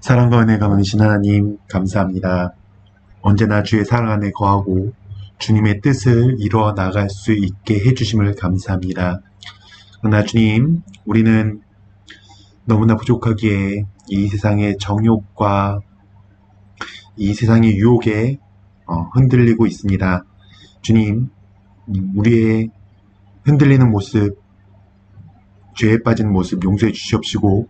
사랑과 은혜가 많으신 하나님, 감사합니다. 언제나 주의 사랑 안에 거하고 주님의 뜻을 이루어 나갈 수 있게 해주심을 감사합니다. 그러나 주님, 우리는 너무나 부족하기에 이 세상의 정욕과 이 세상의 유혹에 흔들리고 있습니다. 주님, 우리의 흔들리는 모습, 죄에 빠진 모습 용서해 주시옵시고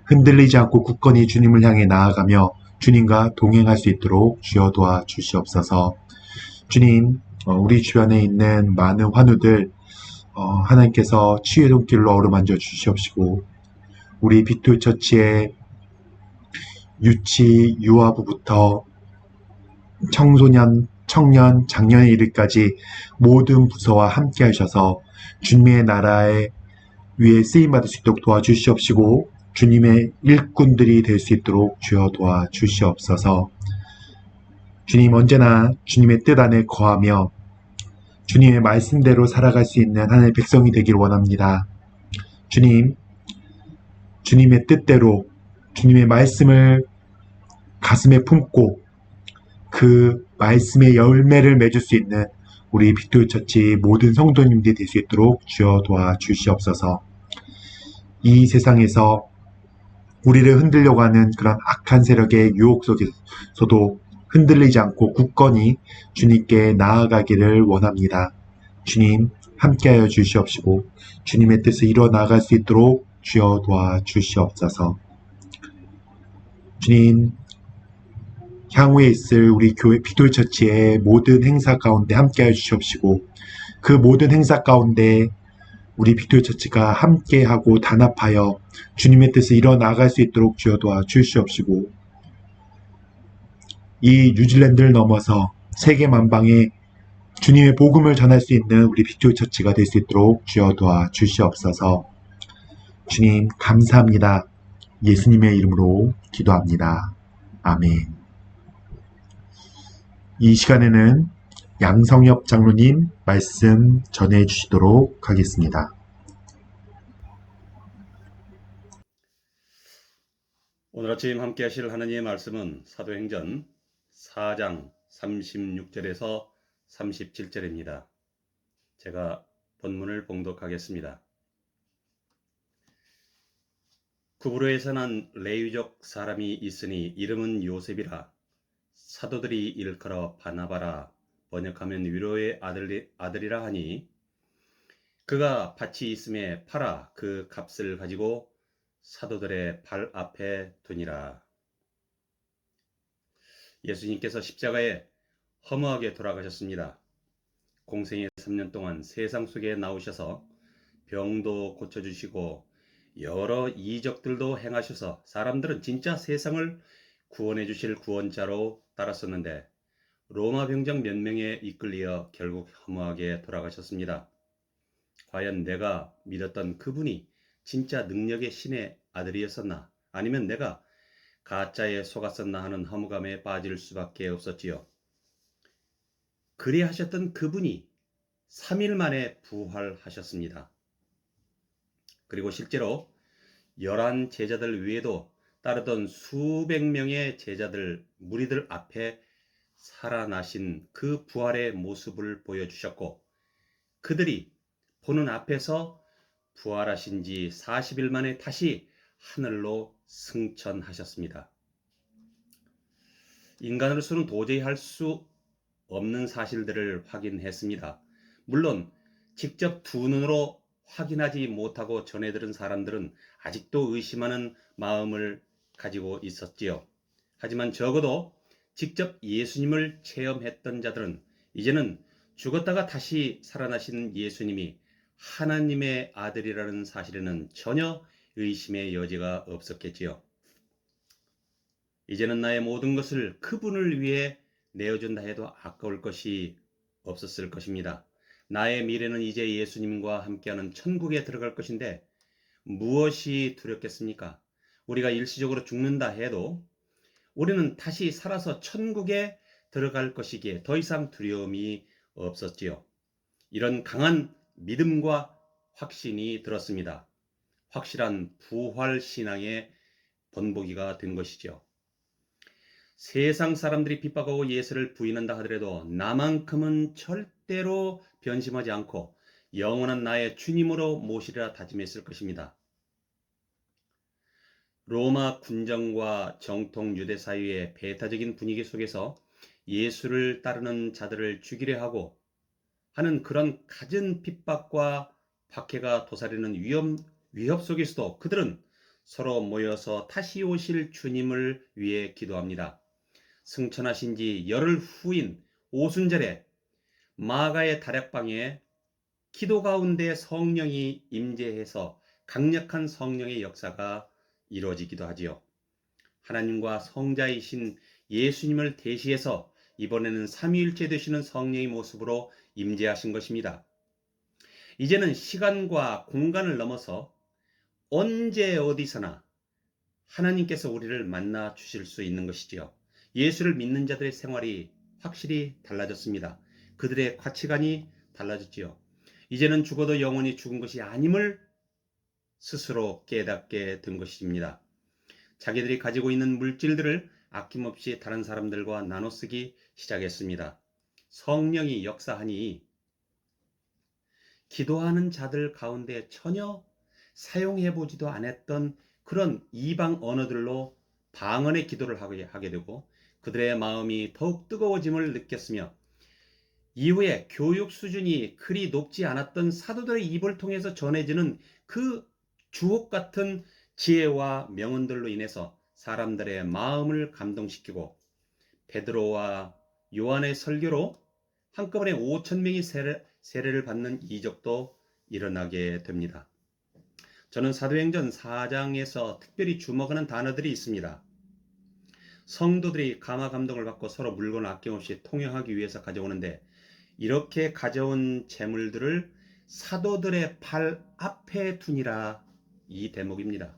흔들리지 않고 굳건히 주님을 향해 나아가며 주님과 동행할 수 있도록 주여 도와 주시옵소서. 주님, 우리 주변에 있는 많은 환우들 하나님께서 치유의 손길로 어루만져 주시옵시고 우리 빅토리 처치의 유치, 유아부부터 청소년, 청년, 장년에 이르기까지 모든 부서와 함께 하셔서 주님의 나라에 위에 쓰임받을 수 있도록 도와주시옵시고 주님의 일꾼들이 될 수 있도록 주여 도와주시옵소서. 주님, 언제나 주님의 뜻 안에 거하며 주님의 말씀대로 살아갈 수 있는 하나님의 백성이 되기를 원합니다. 주님, 주님의 뜻대로 주님의 말씀을 가슴에 품고 그 말씀의 열매를 맺을 수 있는 우리 빅토리 처치 모든 성도님들이 될 수 있도록 주여 도와주시옵소서. 이 세상에서 우리를 흔들려고 하는 그런 악한 세력의 유혹 속에서도 흔들리지 않고 굳건히 주님께 나아가기를 원합니다. 주님, 함께하여 주시옵시고 주님의 뜻을 이루어 나갈 수 있도록 주여 도와주시옵소서. 주님, 향후에 있을 우리 교회 빅토리 처치의 모든 행사 가운데 함께하여 주시옵시고 그 모든 행사 가운데 우리 빅토리 처치가 함께하고 단합하여 주님의 뜻을 이뤄 나갈 수 있도록 주여 도와주시옵시고 이 뉴질랜드를 넘어서 세계 만방에 주님의 복음을 전할 수 있는 우리 빅토리 처치가 될 수 있도록 주여 도와주시옵소서. 주님, 감사합니다. 예수님의 이름으로 기도합니다. 아멘. 이 시간에는 양성엽 장로님 말씀 전해 주시도록 하겠습니다. 오늘 아침 함께 하실 하나님의 말씀은 사도행전 4장 36절에서 37절입니다. 제가 본문을 봉독하겠습니다. 구브로에서 난 레위족 사람이 있으니 이름은 요셉이라. 사도들이 일컬어 바나바라, 번역하면 위로의 아들이라 하니 그가 밭이 있음에 팔아 그 값을 가지고 사도들의 발 앞에 두니라. 예수님께서 십자가에 허무하게 돌아가셨습니다. 공생의 3년 동안 세상 속에 나오셔서 병도 고쳐주시고 여러 이적들도 행하셔서 사람들은 진짜 세상을 구원해 주실 구원자로 따랐었는데 로마 병정 몇 명에 이끌려 결국 허무하게 돌아가셨습니다. 과연 내가 믿었던 그분이 진짜 능력의 신의 아들이었었나? 아니면 내가 가짜에 속았었나 하는 허무감에 빠질 수밖에 없었지요. 그리하셨던 그분이 3일 만에 부활하셨습니다. 그리고 실제로 11 제자들 외에도 따르던 수백 명의 제자들, 무리들 앞에 살아나신 그 부활의 모습을 보여주셨고 그들이 보는 앞에서 부활하신 지 40일 만에 다시 하늘로 승천하셨습니다. 인간으로서는 도저히 할 수 없는 사실들을 확인했습니다. 물론 직접 두 눈으로 확인하지 못하고 전해 들은 사람들은 아직도 의심하는 마음을 가지고 있었지요. 하지만 적어도 직접 예수님을 체험했던 자들은 이제는 죽었다가 다시 살아나신 예수님이 하나님의 아들이라는 사실에는 전혀 의심의 여지가 없었겠지요. 이제는 나의 모든 것을 그분을 위해 내어준다 해도 아까울 것이 없었을 것입니다. 나의 미래는 이제 예수님과 함께하는 천국에 들어갈 것인데 무엇이 두렵겠습니까? 우리가 일시적으로 죽는다 해도 우리는 다시 살아서 천국에 들어갈 것이기에 더 이상 두려움이 없었지요. 이런 강한 믿음과 확신이 들었습니다. 확실한 부활 신앙의 본보기가 된 것이죠. 세상 사람들이 핍박하고 예수를 부인한다 하더라도 나만큼은 절대로 변심하지 않고 영원한 나의 주님으로 모시리라 다짐했을 것입니다. 로마 군정과 정통 유대 사회의 배타적인 분위기 속에서 예수를 따르는 자들을 죽이려 하는 그런 갖은 핍박과 박해가 도사리는 위협 속에서도 그들은 서로 모여서 다시 오실 주님을 위해 기도합니다. 승천하신 지 열흘 후인 오순절에 마가의 다락방에 기도 가운데 성령이 임재해서 강력한 성령의 역사가 이루어지기도 하지요. 하나님과 성자이신 예수님을 대시해서 이번에는 삼위일체 되시는 성령의 모습으로 임재하신 것입니다. 이제는 시간과 공간을 넘어서 언제 어디서나 하나님께서 우리를 만나 주실 수 있는 것이지요. 예수를 믿는 자들의 생활이 확실히 달라졌습니다. 그들의 가치관이 달라졌지요. 이제는 죽어도 영원히 죽은 것이 아님을 스스로 깨닫게 된 것입니다. 자기들이 가지고 있는 물질들을 아낌없이 다른 사람들과 나눠 쓰기 시작했습니다. 성령이 역사하니 기도하는 자들 가운데 전혀 사용해보지도 않았던 그런 이방 언어들로 방언의 기도를 하게 되고 그들의 마음이 더욱 뜨거워짐을 느꼈으며 이후에 교육 수준이 그리 높지 않았던 사도들의 입을 통해서 전해지는 그 주옥 같은 지혜와 명언들로 인해서 사람들의 마음을 감동시키고 베드로와 요한의 설교로 한꺼번에 5,000명이 세례를 받는 이적도 일어나게 됩니다. 저는 사도행전 4장에서 특별히 주목하는 단어들이 있습니다. 성도들이 감화 감동을 받고 서로 물건을 아낌없이 통용하기 위해서 가져오는데 이렇게 가져온 재물들을 사도들의 발 앞에 두니라 이 대목입니다.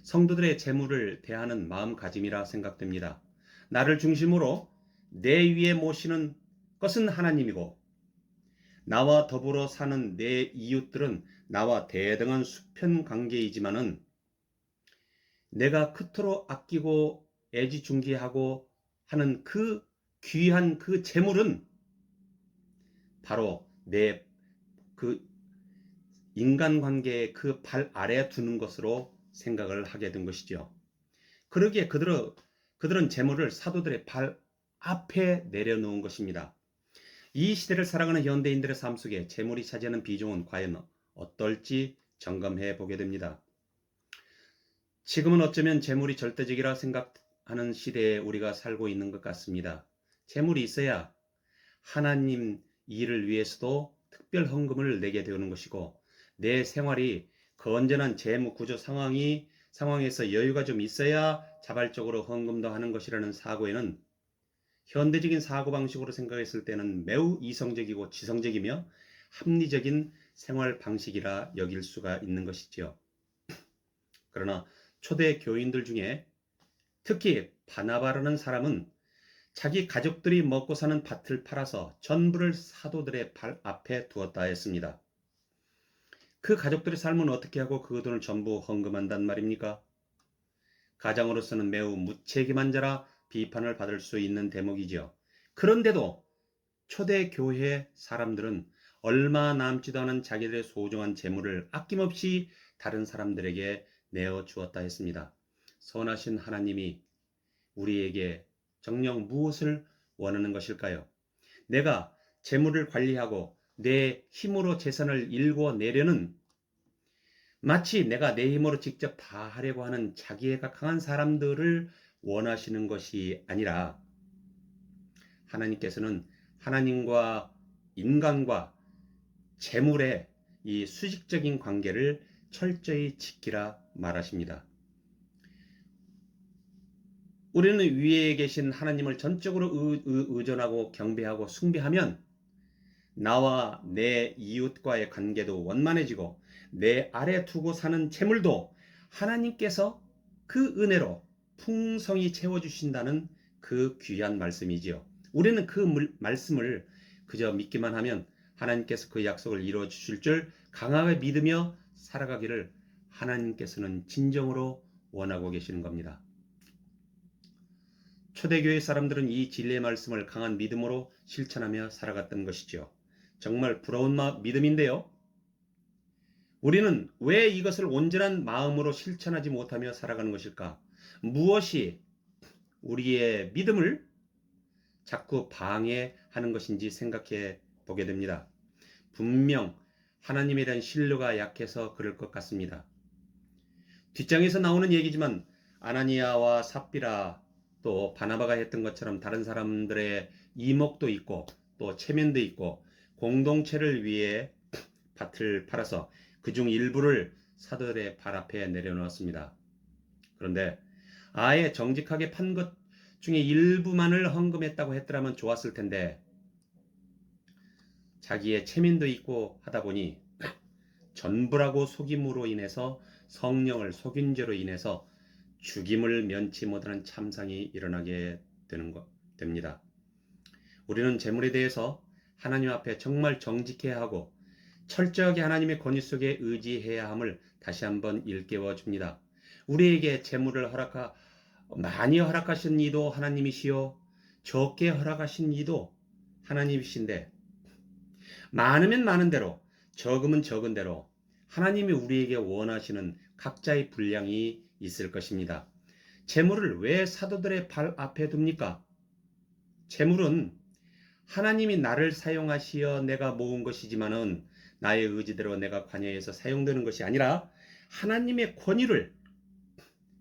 성도들의 재물을 대하는 마음가짐이라 생각됩니다. 나를 중심으로 내 위에 모시는 것은 하나님이고 나와 더불어 사는 내 이웃들은 나와 대등한 수편 관계이지만은 내가 그토록 아끼고 애지중지하고 하는 그 귀한 그 재물은 바로 내 그 인간관계의 그 발 아래에 두는 것으로 생각을 하게 된 것이죠. 그러기에 그들은 재물을 사도들의 발 앞에 내려놓은 것입니다. 이 시대를 살아가는 현대인들의 삶 속에 재물이 차지하는 비중은 과연 어떨지 점검해 보게 됩니다. 지금은 어쩌면 재물이 절대적이라 생각하는 시대에 우리가 살고 있는 것 같습니다. 재물이 있어야 하나님 일을 위해서도 특별 헌금을 내게 되는 것이고 내 생활이 건전한 재무 구조 상황에서 여유가 좀 있어야 자발적으로 헌금도 하는 것이라는 사고에는 현대적인 사고방식으로 생각했을 때는 매우 이성적이고 지성적이며 합리적인 생활 방식이라 여길 수가 있는 것이지요. 그러나 초대 교인들 중에 특히 바나바라는 사람은 자기 가족들이 먹고 사는 밭을 팔아서 전부를 사도들의 발 앞에 두었다 했습니다. 그 가족들의 삶은 어떻게 하고 그 돈을 전부 헌금한단 말입니까? 가장으로서는 매우 무책임한 자라 비판을 받을 수 있는 대목이지요. 그런데도 초대교회 사람들은 얼마 남지도 않은 자기들의 소중한 재물을 아낌없이 다른 사람들에게 내어 주었다 했습니다. 선하신 하나님이 우리에게 정녕 무엇을 원하는 것일까요? 내가 재물을 관리하고 내 힘으로 재산을 일궈내려는 마치 내가 내 힘으로 직접 다 하려고 하는 자기애가 강한 사람들을 원하시는 것이 아니라 하나님께서는 하나님과 인간과 재물의 이 수직적인 관계를 철저히 지키라 말하십니다. 우리는 위에 계신 하나님을 전적으로 의존하고 경배하고 숭배하면 나와 내 이웃과의 관계도 원만해지고 내 아래 두고 사는 재물도 하나님께서 그 은혜로 풍성히 채워주신다는 그 귀한 말씀이지요. 우리는 그 말씀을 그저 믿기만 하면 하나님께서 그 약속을 이루어 주실 줄 강하게 믿으며 살아가기를 하나님께서는 진정으로 원하고 계시는 겁니다. 초대교회 사람들은 이 진리의 말씀을 강한 믿음으로 실천하며 살아갔던 것이죠. 정말 부러운 믿음인데요. 우리는 왜 이것을 온전한 마음으로 실천하지 못하며 살아가는 것일까? 무엇이 우리의 믿음을 자꾸 방해하는 것인지 생각해 보게 됩니다. 분명 하나님에 대한 신뢰가 약해서 그럴 것 같습니다. 뒷장에서 나오는 얘기지만 아나니아와 삽비라 또 바나바가 했던 것처럼 다른 사람들의 이목도 있고 또 체면도 있고 공동체를 위해 밭을 팔아서 그중 일부를 사도들의 발 앞에 내려놓았습니다. 그런데 아예 정직하게 판 것 중에 일부만을 헌금했다고 했더라면 좋았을 텐데 자기의 체면도 있고 하다 보니 전부라고 속임으로 인해서 성령을 속인 죄로 인해서 죽임을 면치 못하는 참상이 일어나게 됩니다. 우리는 재물에 대해서 하나님 앞에 정말 정직해야 하고 철저하게 하나님의 권위 속에 의지해야 함을 다시 한번 일깨워 줍니다. 우리에게 재물을 많이 허락하신 이도 하나님이시요 적게 허락하신 이도 하나님이신데 많으면 많은 대로 적으면 적은 대로 하나님이 우리에게 원하시는 각자의 분량이 있을 것입니다. 재물을 왜 사도들의 발 앞에 둡니까? 재물은 하나님이 나를 사용하시어 내가 모은 것이지만은 나의 의지대로 내가 관여해서 사용되는 것이 아니라 하나님의 권위를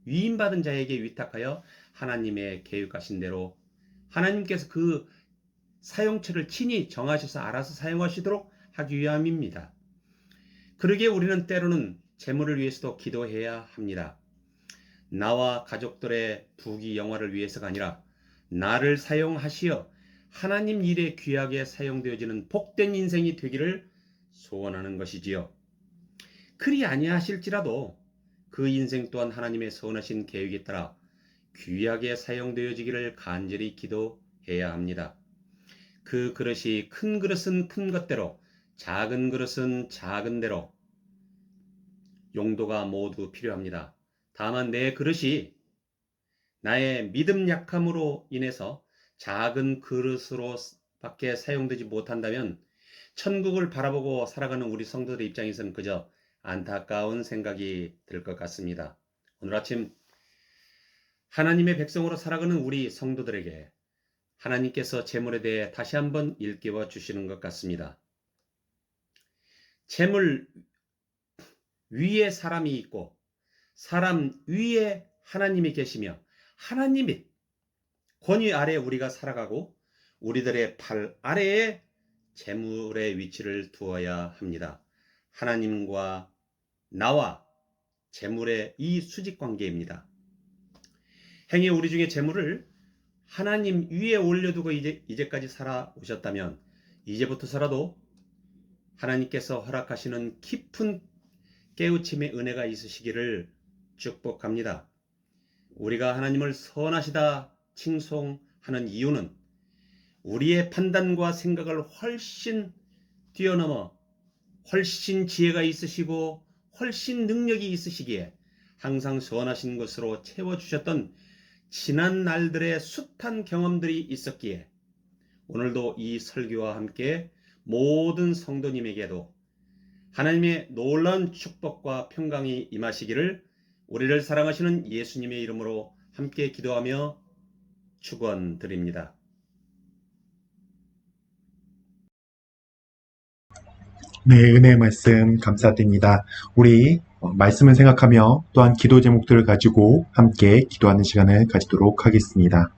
위임받은 자에게 위탁하여 하나님의 계획하신 대로 하나님께서 그 사용처를 친히 정하셔서 알아서 사용하시도록 하기 위함입니다. 그러기에 우리는 때로는 재물을 위해서도 기도해야 합니다. 나와 가족들의 부귀 영화를 위해서가 아니라 나를 사용하시어 하나님 일에 귀하게 사용되어지는 복된 인생이 되기를 소원하는 것이지요. 그리 아니하실지라도 그 인생 또한 하나님의 선하신 계획에 따라 귀하게 사용되어지기를 간절히 기도해야 합니다. 그 그릇이 큰 그릇은 큰 것대로 작은 그릇은 작은 대로 용도가 모두 필요합니다. 다만 내 그릇이 나의 믿음 약함으로 인해서 작은 그릇으로 밖에 사용되지 못한다면 천국을 바라보고 살아가는 우리 성도들의 입장에서는 그저 안타까운 생각이 들 것 같습니다. 오늘 아침 하나님의 백성으로 살아가는 우리 성도들에게 하나님께서 재물에 대해 다시 한번 일깨워 주시는 것 같습니다. 재물 위에 사람이 있고 사람 위에 하나님이 계시며 하나님의 권위 아래 우리가 살아가고 우리들의 발 아래에 재물의 위치를 두어야 합니다. 하나님과 나와 재물의 이 수직관계입니다. 행여 우리 중에 재물을 하나님 위에 올려두고 이제까지 살아오셨다면 이제부터서라도 하나님께서 허락하시는 깊은 깨우침의 은혜가 있으시기를 축복합니다. 우리가 하나님을 선하시다 칭송하는 이유는 우리의 판단과 생각을 훨씬 뛰어넘어 훨씬 지혜가 있으시고 훨씬 능력이 있으시기에 항상 선하신 것으로 채워주셨던 지난 날들의 숱한 경험들이 있었기에 오늘도 이 설교와 함께 모든 성도님에게도 하나님의 놀라운 축복과 평강이 임하시기를 우리를 사랑하시는 예수님의 이름으로 함께 기도하며 축원드립니다. 네, 은혜의 말씀 감사드립니다. 우리 말씀을 생각하며 또한 기도 제목들을 가지고 함께 기도하는 시간을 가지도록 하겠습니다.